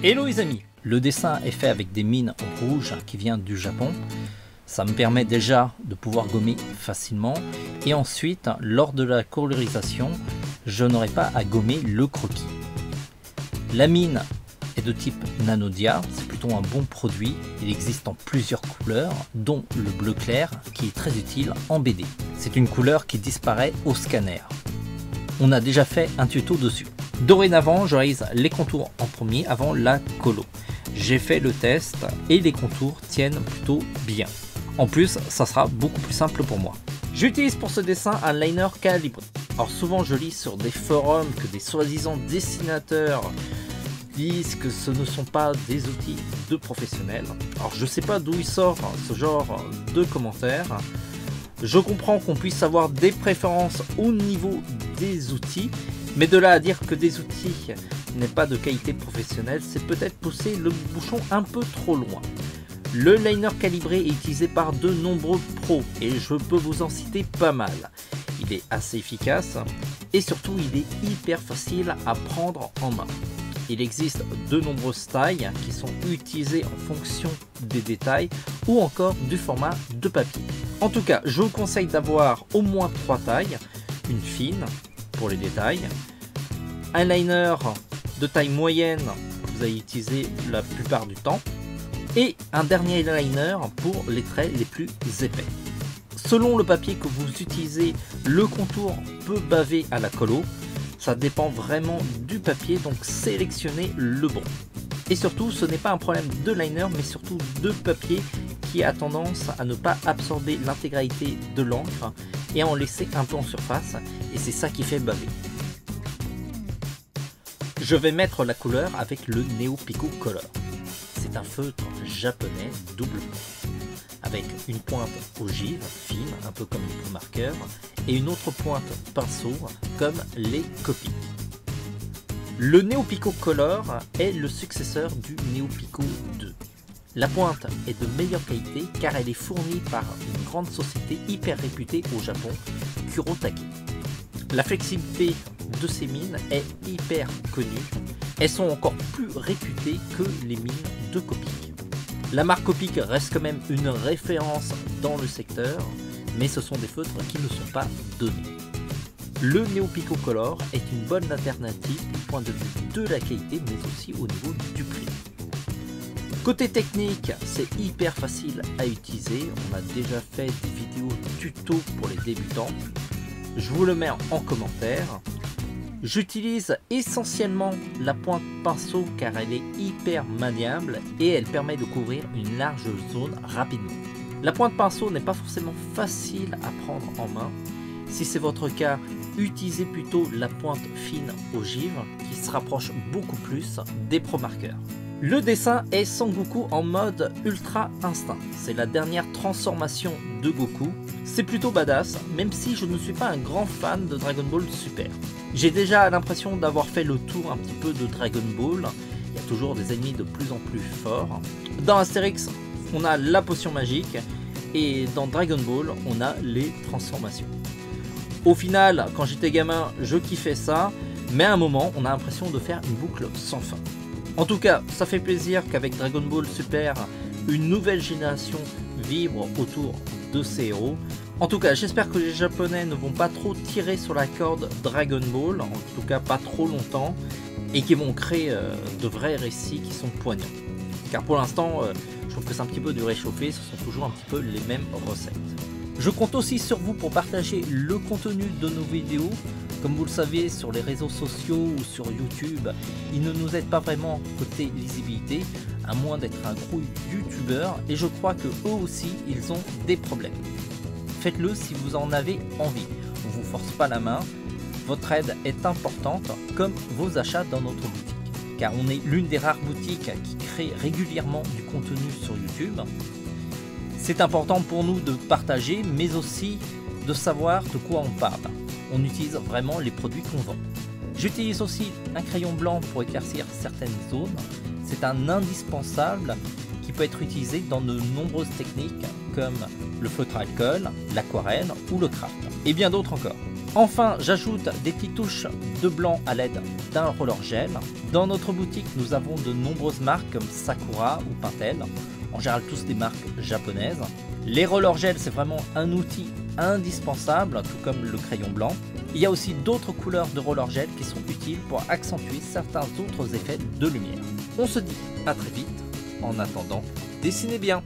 Hello les amis, le dessin est fait avec des mines rouges qui viennent du Japon. Ça me permet déjà de pouvoir gommer facilement et ensuite lors de la colorisation je n'aurai pas à gommer le croquis. La mine est de type Nanodia, c'est plutôt un bon produit. Il existe en plusieurs couleurs dont le bleu clair qui est très utile en BD. C'est une couleur qui disparaît au scanner. On a déjà fait un tuto dessus. Dorénavant, je réalise les contours en premier avant la colo. J'ai fait le test et les contours tiennent plutôt bien. En plus, ça sera beaucoup plus simple pour moi. J'utilise pour ce dessin un liner calibré. Alors souvent je lis sur des forums que des soi-disant dessinateurs disent que ce ne sont pas des outils de professionnels. Alors je sais pas d'où il sort ce genre de commentaires. Je comprends qu'on puisse avoir des préférences au niveau des outils, mais de là à dire que des outils n'est pas de qualité professionnelle, c'est peut-être pousser le bouchon un peu trop loin. Le liner calibré est utilisé par de nombreux pros et je peux vous en citer pas mal. Il est assez efficace et surtout il est hyper facile à prendre en main. Il existe de nombreuses tailles qui sont utilisées en fonction des détails ou encore du format de papier. En tout cas, je vous conseille d'avoir au moins 3 tailles, une fine pour les détails, un liner de taille moyenne que vous allez utiliser la plupart du temps et un dernier liner pour les traits les plus épais. Selon le papier que vous utilisez, le contour peut baver à la colo. Ça dépend vraiment du papier, donc sélectionnez le bon. Et surtout, ce n'est pas un problème de liner, mais surtout de papier qui a tendance à ne pas absorber l'intégralité de l'encre et à en laisser un peu en surface. Et c'est ça qui fait baver. Je vais mettre la couleur avec le Neo Pico Color. C'est un feutre japonais double point, avec une pointe ogive fine, un peu comme le marqueur, et une autre pointe pinceau, comme les Copic. Le Neo Pico Color est le successeur du Neo Pico 2. La pointe est de meilleure qualité car elle est fournie par une grande société hyper réputée au Japon, Kurotake. La flexibilité de ces mines est hyper connue. Elles sont encore plus réputées que les mines de Copic. La marque Copic reste quand même une référence dans le secteur, mais ce sont des feutres qui ne sont pas donnés. Le Neo Pico Color est une bonne alternative du point de vue de la qualité, mais aussi au niveau du prix. Côté technique, c'est hyper facile à utiliser. On a déjà fait des vidéos tuto pour les débutants. Je vous le mets en commentaire. J'utilise essentiellement la pointe pinceau car elle est hyper maniable et elle permet de couvrir une large zone rapidement. La pointe pinceau n'est pas forcément facile à prendre en main. Si c'est votre cas, utilisez plutôt la pointe fine ogive qui se rapproche beaucoup plus des Pro Markers. Le dessin est Sangoku en mode Ultra Instinct. C'est la dernière transformation de Goku. C'est plutôt badass, même si je ne suis pas un grand fan de Dragon Ball Super. J'ai déjà l'impression d'avoir fait le tour un petit peu de Dragon Ball. Il y a toujours des ennemis de plus en plus forts. Dans Astérix, on a la potion magique. Et dans Dragon Ball, on a les transformations. Au final, quand j'étais gamin, je kiffais ça. Mais à un moment, on a l'impression de faire une boucle sans fin. En tout cas, ça fait plaisir qu'avec Dragon Ball Super, une nouvelle génération vibre autour de ces héros. En tout cas, j'espère que les Japonais ne vont pas trop tirer sur la corde Dragon Ball, en tout cas pas trop longtemps, et qui vont créer de vrais récits qui sont poignants. Car pour l'instant, je trouve que c'est un petit peu du réchauffé, ce sont toujours un petit peu les mêmes recettes. Je compte aussi sur vous pour partager le contenu de nos vidéos. Comme vous le savez, sur les réseaux sociaux ou sur YouTube, ils ne nous aident pas vraiment côté lisibilité, à moins d'être un gros youtubeur, et je crois que eux aussi, ils ont des problèmes. Faites-le si vous en avez envie, on ne vous force pas la main, votre aide est importante, comme vos achats dans notre boutique. Car on est l'une des rares boutiques qui crée régulièrement du contenu sur YouTube. C'est important pour nous de partager, mais aussi de savoir de quoi on parle. On utilise vraiment les produits qu'on vend. J'utilise aussi un crayon blanc pour éclaircir certaines zones. C'est un indispensable qui peut être utilisé dans de nombreuses techniques comme le feutre alcool, l'aquarelle ou le craft, et bien d'autres encore. Enfin, j'ajoute des petites touches de blanc à l'aide d'un roller gel. Dans notre boutique, nous avons de nombreuses marques comme Sakura ou Pentel, en général tous des marques japonaises. Les roller gels, c'est vraiment un outil indispensable, tout comme le crayon blanc. Il y a aussi d'autres couleurs de roller gel qui sont utiles pour accentuer certains autres effets de lumière. On se dit à très vite. En attendant, dessinez bien.